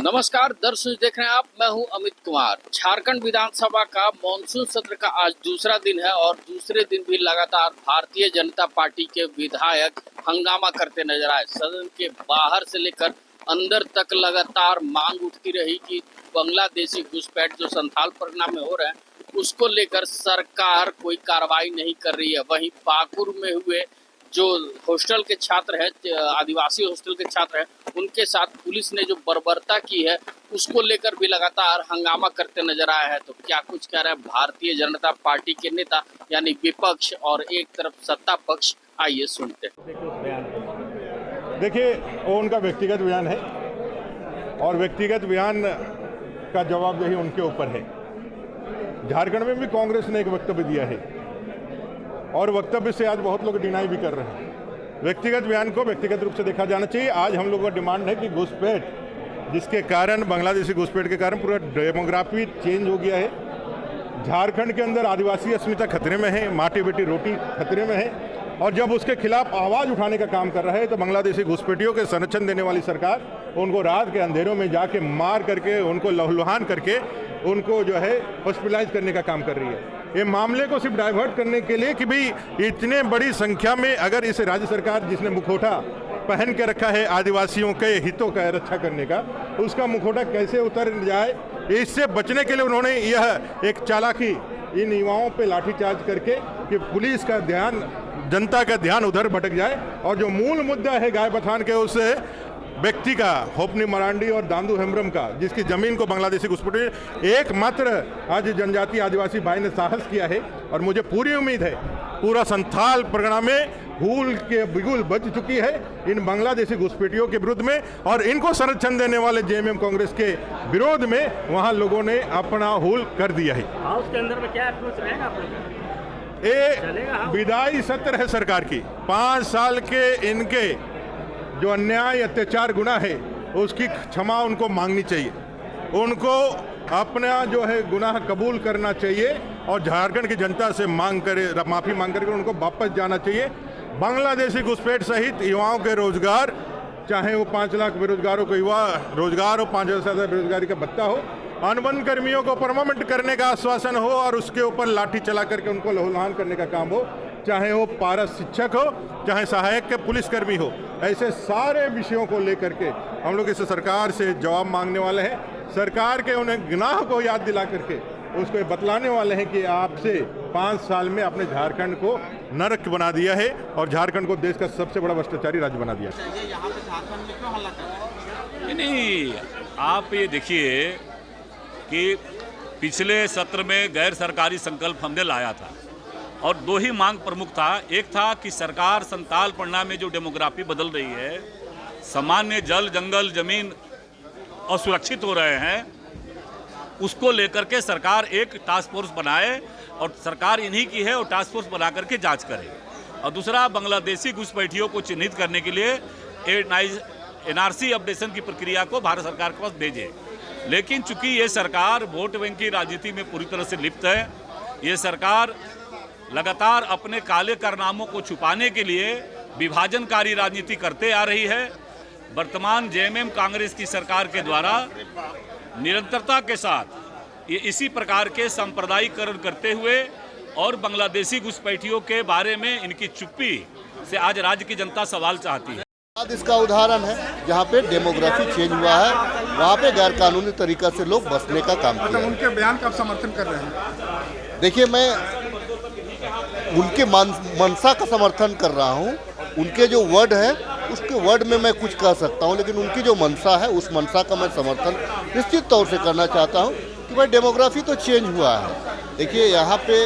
नमस्कार दर्शक, देख रहे हैं आप। मैं हूं अमित कुमार। झारखंड विधानसभा का मॉनसून सत्र का आज दूसरा दिन है और दूसरे दिन भी लगातार भारतीय जनता पार्टी के विधायक हंगामा करते नजर आए। सदन के बाहर से लेकर अंदर तक लगातार मांग उठती रही कि बांग्लादेशी घुसपैठ जो संथाल परगना में हो रहे हैं उसको लेकर सरकार कोई कार्रवाई नहीं कर रही है। वहीं पाकुर में हुए जो हॉस्टल के छात्र हैं, आदिवासी हॉस्टल के छात्र हैं, उनके साथ पुलिस ने जो बर्बरता की है उसको लेकर भी लगातार हंगामा करते नजर आया है। तो क्या कुछ कह रहे हैं भारतीय जनता पार्टी के नेता यानी विपक्ष और एक तरफ सत्ता पक्ष, आइए सुनते हैं। देखिए, वो उनका व्यक्तिगत बयान है और व्यक्तिगत बयान का जवाबदेही उनके ऊपर है। झारखंड में भी कांग्रेस ने एक वक्तव्य दिया है और वक्तव्य से आज बहुत लोग डिनाई भी कर रहे हैं। व्यक्तिगत बयान को व्यक्तिगत रूप से देखा जाना चाहिए। आज हम लोगों का डिमांड है कि घुसपैठ, जिसके कारण बांग्लादेशी घुसपैठ के कारण पूरा डेमोग्राफी चेंज हो गया है। झारखंड के अंदर आदिवासी अस्मिता खतरे में है, माटी बेटी रोटी खतरे में है और जब उसके खिलाफ आवाज़ उठाने का काम कर रहा है तो बांग्लादेशी घुसपैठियों के संरक्षण देने वाली सरकार उनको रात के अंधेरों में जाके मार करके, उनको लहूलुहान करके, उनको जो है हॉस्पिटलाइज करने का काम कर रही है। ये मामले को सिर्फ डाइवर्ट करने के लिए कि भाई इतने बड़ी संख्या में अगर इस राज्य सरकार जिसने मुखौटा पहन के रखा है आदिवासियों के हितों का रक्षा करने का, उसका मुखौटा कैसे उतर जाए, इससे बचने के लिए उन्होंने यह एक चालाकी इन युवाओं पे लाठीचार्ज करके कि पुलिस का ध्यान, जनता का ध्यान उधर भटक जाए और जो मूल मुद्दा है गाय बथान के उस व्यक्ति का, होपनी मरांडी और दांदू हेम्ब्रम का, जिसकी जमीन को बांग्लादेशी घुसपैठ एकमात्र आज जनजातीय आदिवासी भाई ने साहस किया है और मुझे पूरी उम्मीद है पूरा संथाल परगना में हूल के बिगुल बज चुकी है इन बांग्लादेशी घुसपैठियों के विरुद्ध में और इनको संरक्षण देने वाले जेएमएम कांग्रेस के विरोध में वहां लोगों ने अपना हूल कर दिया है। हाउस के अंदर में क्या अप्रोच रहेगा आप लोगों का? ये विदाई सत्र है सरकार की। 5 साल के इनके जो अन्याय अत्याचार गुनाह है उसकी क्षमा उनको मांगनी चाहिए, उनको अपना जो है गुनाह कबूल करना चाहिए और झारखंड की जनता से माफ़ी मांग करके उनको वापस जाना चाहिए। बांग्लादेशी घुसपैठ सहित युवाओं के रोजगार, चाहे वो 5 लाख बेरोजगारों को युवा रोजगार हो, 5,000 से ज़्यादा बेरोजगारी का भत्ता हो, अनुबंध कर्मियों को परमानेंट करने का आश्वासन हो और उसके ऊपर लाठी चला करके उनको लहूलुहान करने का काम हो, चाहे वो पारा शिक्षक हो, चाहे सहायक के पुलिसकर्मी हो, ऐसे सारे विषयों को लेकर के हम लोग इस सरकार से जवाब मांगने वाले हैं। सरकार के उन्हें गुनाह को याद दिला करके उसको बतलाने वाले हैं कि आपसे 5 साल में आपने झारखंड को नरक बना दिया है और झारखंड को देश का सबसे बड़ा भ्रष्टाचारी राज्य बना दिया है। नहीं, आप ये देखिए कि पिछले सत्र में गैर सरकारी संकल्प हमने लाया था और 2 ही मांग प्रमुख था। एक था कि सरकार संथाल परगना में जो डेमोग्राफी बदल रही है, सामान्य जल, जंगल, जमीन असुरक्षित हो रहे हैं, उसको लेकर के सरकार एक टास्क फोर्स बनाए और सरकार इन्हीं की है और टास्क फोर्स बना करके जांच करे। और दूसरा, बांग्लादेशी घुसपैठियों को चिन्हित करने के लिए एनआरसी अपडेशन की प्रक्रिया को भारत सरकार के पास भेजे। लेकिन चूंकि ये सरकार वोट बैंक की राजनीति में पूरी तरह से लिप्त है, ये सरकार लगातार अपने काले कारनामों को छुपाने के लिए विभाजनकारी राजनीति करते आ रही है। वर्तमान जेएमएम कांग्रेस की सरकार के द्वारा निरंतरता के साथ ये इसी प्रकार के सांप्रदायिकरण करते हुए और बांग्लादेशी घुसपैठियों के बारे में इनकी चुप्पी से आज राज्य की जनता सवाल चाहती है। आज इसका उदाहरण है जहाँ पे डेमोग्राफी चेंज हुआ है, वहाँ पे गैर कानूनी तरीका से लोग बसने का काम किया है। उनके बयान का आप समर्थन कर रहे हैं? देखिए, मैं उनके मनसा का समर्थन कर रहा हूँ। उनके जो वर्ड है उसके वर्ड में मैं कुछ कह सकता हूँ, लेकिन उनकी जो मनसा है उस मनसा का मैं समर्थन निश्चित तौर से करना चाहता हूँ कि भाई डेमोग्राफी तो चेंज हुआ है। देखिए, यहाँ पे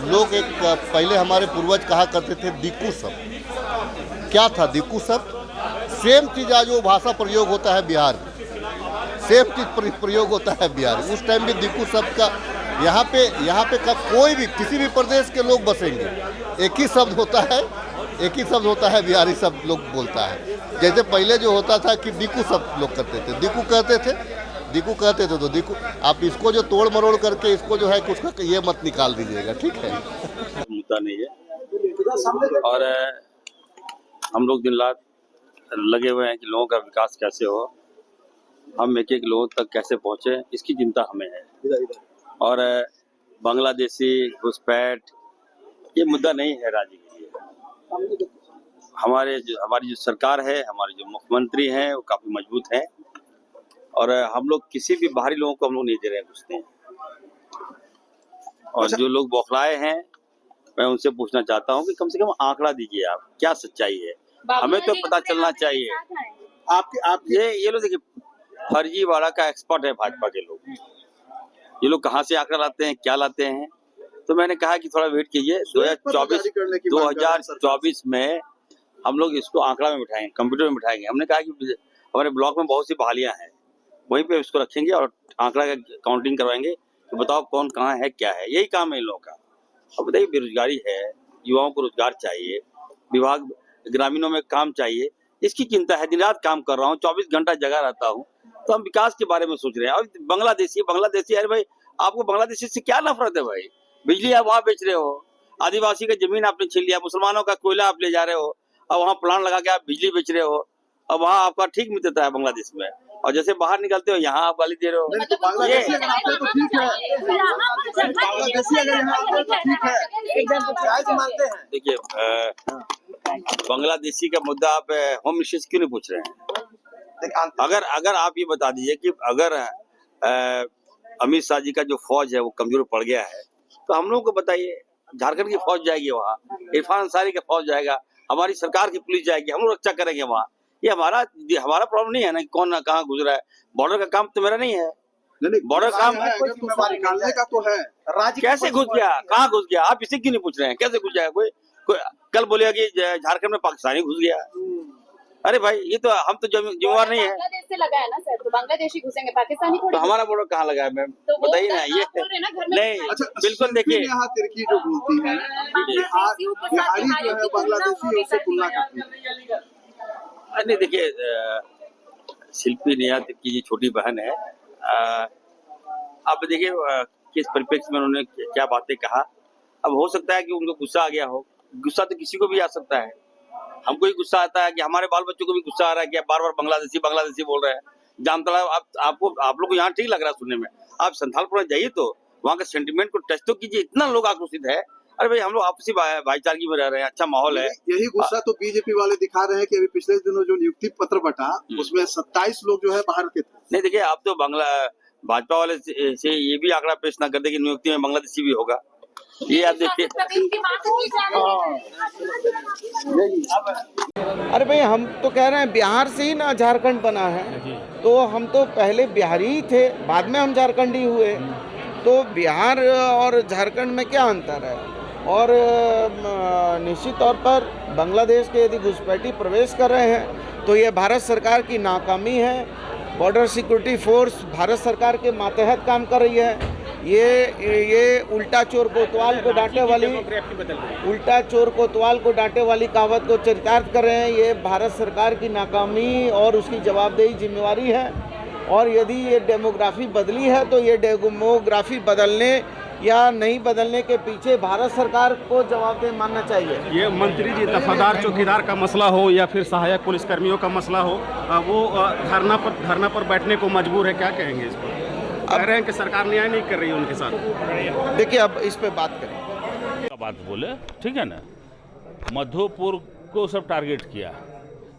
लोग एक पहले हमारे पूर्वज कहा करते थे दिक्कू शब्द। क्या था दिक्कू शब्द? सेम चीज़ आज वो भाषा प्रयोग होता है बिहार में, सेम चीज़ प्रयोग होता है बिहार में। उस टाइम भी दिक्कू शब्द का यहाँ पे का कोई भी किसी भी प्रदेश के लोग बसेंगे, एक ही शब्द होता है बिहारी शब्द लोग बोलता है। जैसे पहले जो होता था कि दिक्कू शब्द लोग करते थे, दिक्कू कहते थे तो दिक्कू, आप इसको जो तोड़ मरोड़ करके इसको जो है कुछ ये मत निकाल दीजिएगा, ठीक है? मुद्दा नहीं है और हम लोग दिन रात लगे हुए हैं कि लोगों का विकास कैसे हो। हम एक एक लोगों तक कैसे पहुंचे इसकी चिंता हमें है। और बांग्लादेशी घुसपैठ ये मुद्दा नहीं है राज्य के लिए। हमारी जो सरकार है, हमारे जो मुख्यमंत्री हैं वो काफी मजबूत हैं और हम लोग किसी भी बाहरी लोगों को हम लोग नहीं दे रहे हैं घुसने। और जो लोग बौखलाए हैं मैं उनसे पूछना चाहता हूं कि कम से कम आंकड़ा दीजिए, आप क्या सच्चाई है, हमें तो पता चलना चाहिए। आप ये लोग देखिए, फर्जीवाड़ा का एक्सपर्ट है भाजपा के लोग। ये लोग कहाँ से आंकड़ा लाते हैं, क्या लाते हैं। तो मैंने कहा कि थोड़ा वेट कीजिए, 2024 में हम लोग इसको आंकड़ा में बिठाएंगे, कंप्यूटर में बिठाएंगे। हमने कहा कि हमारे ब्लॉक में बहुत सी बहालियां हैं, वहीं पे इसको रखेंगे और आंकड़ा का काउंटिंग करवाएंगे कि बताओ कौन कहाँ है, क्या है। यही काम है इन लोगों का। अब बताइए, बेरोजगारी है, युवाओं को रोजगार चाहिए, विभाग ग्रामीणों में काम चाहिए, इसकी चिंता है। दिन रात काम कर रहा हूँ, 24 घंटा जगह रहता हूँ, तो हम विकास के बारे में सोच रहे हैं। और बांग्लादेशी अरे भाई, आपको बांग्लादेशी से क्या नफरत है भाई? बिजली आप वहाँ बेच रहे हो, आदिवासी का जमीन आपने छीन लिया, मुसलमानों का कोयला आप ले जा रहे हो, अब वहाँ प्लांट लगा के आप बिजली बेच रहे हो। अब वहाँ आपका ठीक मित्रता है बांग्लादेश में, और जैसे बाहर निकलते हो यहाँ आप गाली दे रहे हो। देखिए, बांग्लादेशी का मुद्दा आप होम मिनिस्टर से क्यों नहीं पूछ रहे हैं? अगर आप ये बता दीजिए कि अगर अमित शाह जी का जो फौज है वो कमजोर पड़ गया है, तो हम लोगों को बताइए, झारखंड की फौज जाएगी वहाँ, इरफान अंसारी का फौज जाएगा, हमारी सरकार की पुलिस जाएगी, हम लोग रक्षा करेंगे वहाँ। ये हमारा प्रॉब्लम नहीं है ना, कौन कहाँ गुजरा है। बॉर्डर का काम तो मेरा नहीं है, बॉर्डर काम निकालने का तो है। कैसे घुस गया, कहाँ घुस गया, आप इसे क्यों नहीं पूछ रहे हैं? कैसे घुस जाएगा कोई कल बोलेगा कि झारखंड में पाकिस्तानी घुस गया। अरे भाई, ये तो हम तो जिम्मेवार नहीं है। बांग्लादेश से लगा है ना सर, तो बांग्लादेशी घुसेंगे, पाकिस्तानी तो हमारा बॉर्डर कहाँ लगा है मैम? तो बताइए ना। ये नहीं, बिल्कुल देखिए, यहाँ तिरकी जो बोलती है बिहारी जो है बांग्लादेशी उससे तुलना करती है। नहीं देखिए, शिल्पी नेहा तिर्की जी छोटी बहन है। अब देखिए किस परिप्रेक्ष्य में उन्होंने क्या बातें कहा। अब हो सकता है कि उनको गुस्सा आ गया हो, गुस्सा तो किसी को भी आ सकता है। हमको ही गुस्सा आता है कि हमारे बाल बच्चों को भी गुस्सा आ रहा है कि बार बार बांग्लादेशी बोल रहे हैं। जामतड़ा आप लोग को यहाँ ठीक लग रहा है सुनने में, आप संथालपुर जाइए तो वहाँ के सेंटिमेंट को टच तो कीजिए। इतना लोग आक्रोशित है। अरे भाई, हम लोग आपसी भाईचारगी में रह रहे हैं, अच्छा माहौल है। यही गुस्सा तो बीजेपी वाले दिखा रहे हैं कि अभी पिछले दिनों जो नियुक्ति पत्र बटा उसमें 27 लोग जो है बाहर के थे। नहीं देखिए, आप तो भाजपा वाले से ये भी आंकड़ा पेश ना कर दे कि नियुक्ति में बांग्लादेशी भी होगा। ये आप देखिए। अरे भाई, हम तो कह रहे हैं बिहार से ही ना झारखंड बना है, तो हम तो पहले बिहारी ही थे, बाद में हम झारखंडी हुए। तो बिहार और झारखंड में क्या अंतर है? और निश्चित तौर पर बांग्लादेश के यदि घुसपैठी प्रवेश कर रहे हैं तो ये भारत सरकार की नाकामी है। बॉर्डर सिक्योरिटी फोर्स भारत सरकार के मातहत काम कर रही है। ये उल्टा चोर कोतवाल को डांटे वाली कहावत को चरितार्थ कर रहे हैं। ये भारत सरकार की नाकामी और उसकी जवाबदेही जिम्मेवारी है। और यदि ये डेमोग्राफी बदली है तो ये डेमोग्राफी बदलने या नहीं बदलने के पीछे भारत सरकार को जवाबदेह मानना चाहिए। ये मंत्री जी, दफादार चौकीदार का मसला हो या फिर सहायक पुलिसकर्मियों का मसला हो, वो धरना पर बैठने को मजबूर है, क्या कहेंगे इस पर? कह रहे हैं कि सरकार न्याय नहीं कर रही है उनके साथ। देखिए, अब इस पे बात करें। बात बोले, ठीक है ना, मधुपुर को सब टारगेट किया,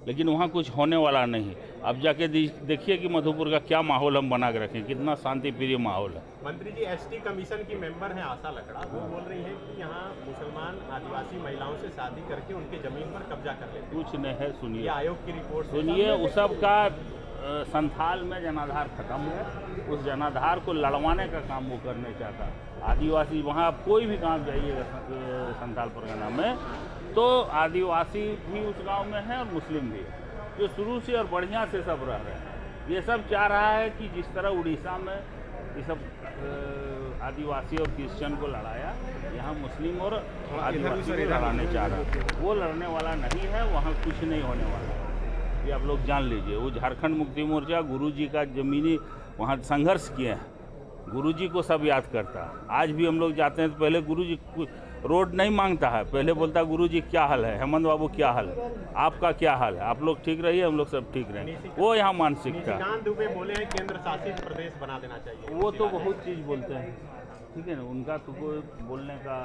लेकिन वहाँ कुछ होने वाला नहीं। अब जाके देखिए कि मधुपुर का क्या माहौल हम बना के रखें, कितना शांति प्रिय माहौल है। मंत्री जी, एसटी कमीशन की मेंबर हैं आशा लकड़ा, वो बोल रही है कि यहाँ मुसलमान आदिवासी महिलाओं से शादी करके उनके जमीन पर कब्जा कर लेते हैं। कुछ नहीं है, सुनिए आयोग की रिपोर्ट सुनिए। उस सब का संथाल में जनाधार खत्म है, उस जनाधार को लड़वाने का काम वो करने चाहता। आदिवासी वहाँ कोई भी गांव जाइएगा संथाल परगना में, तो आदिवासी भी उस गांव में है और मुस्लिम भी है, जो शुरू से और बढ़िया से सब रह रहे हैं। ये सब चाह रहा है कि जिस तरह उड़ीसा में ये सब आदिवासी और क्रिश्चियन को लड़ाया, यहाँ मुस्लिम और आदिवासी को लड़ाने चाह रहा है। वो लड़ने वाला नहीं है, वहाँ कुछ नहीं होने वाला है, ये आप लोग जान लीजिए। वो झारखंड मुक्ति मोर्चा गुरुजी का जमीनी वहाँ संघर्ष किए हैं, गुरुजी को सब याद करता है। आज भी हम लोग जाते हैं तो पहले गुरुजी रोड नहीं मांगता है, पहले बोलता है गुरुजी क्या हाल है, हेमंत बाबू क्या हाल है, आपका क्या हाल है, आप लोग ठीक रहिए, हम लोग सब ठीक रहें। वो यहाँ मानसिकता। दुबे बोले हैं केंद्र शासित प्रदेश बना देना चाहिए। वो तो बहुत चीज़ बोलते हैं, ठीक है ना, उनका तो कोई बोलने का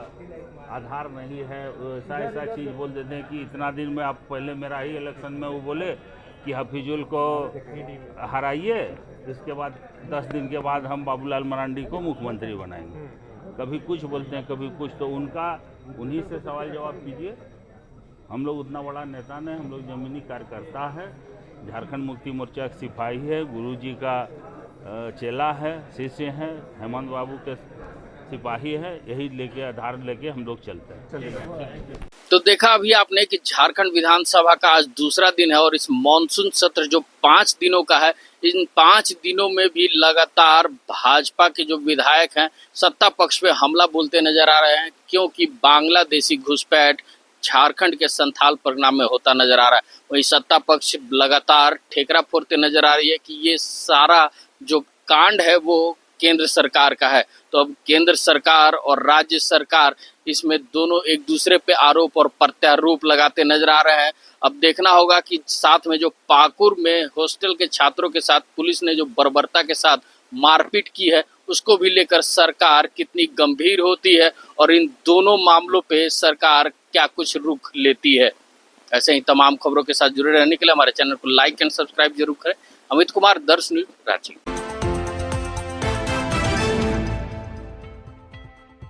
आधार नहीं है। ऐसा चीज़ बोल देते हैं कि इतना दिन में आप पहले मेरा ही इलेक्शन में वो बोले कि हफीजुल को हराइए, इसके बाद 10 दिन के बाद हम बाबूलाल मरांडी को मुख्यमंत्री बनाएंगे। कभी कुछ बोलते हैं, कभी कुछ, तो उनका उन्हीं से सवाल जवाब कीजिए। हम लोग उतना बड़ा नेता नहीं, हम लोग ज़मीनी कार्यकर्ता है, झारखंड मुक्ति मोर्चा का सिपाही है, गुरुजी का चेला है, शिष्य हैं, हेमंत बाबू के सिपाही है, यही लेके आधार लेके हम लोग चलते हैं। तो देखा अभी आपने कि झारखंड विधानसभा का आज दूसरा दिन है और इस मॉनसून सत्र जो 5 दिनों का है, इन 5 दिनों में भी लगातार भाजपा के जो विधायक हैं सत्ता पक्ष पे हमला बोलते नजर आ रहे हैं, क्योंकि बांग्लादेशी घुसपैठ झारखंड के संथाल परगना में होता नजर आ रहा है। वही सत्ता पक्ष लगातार ठेकरा फोड़ते नजर आ रही है कि ये सारा जो कांड है वो केंद्र सरकार का है। तो अब केंद्र सरकार और राज्य सरकार इसमें दोनों एक दूसरे पे आरोप और प्रत्यारोप लगाते नजर आ रहे हैं। अब देखना होगा कि साथ में जो पाकुर में हॉस्टल के छात्रों के साथ पुलिस ने जो बर्बरता के साथ मारपीट की है, उसको भी लेकर सरकार कितनी गंभीर होती है और इन दोनों मामलों पे सरकार क्या कुछ रुख लेती है। ऐसे ही तमाम खबरों के साथ जुड़े रहने के लिए हमारे चैनल को लाइक एंड सब्सक्राइब जरूर करें। अमित कुमार, दर्श न्यूज, रांची।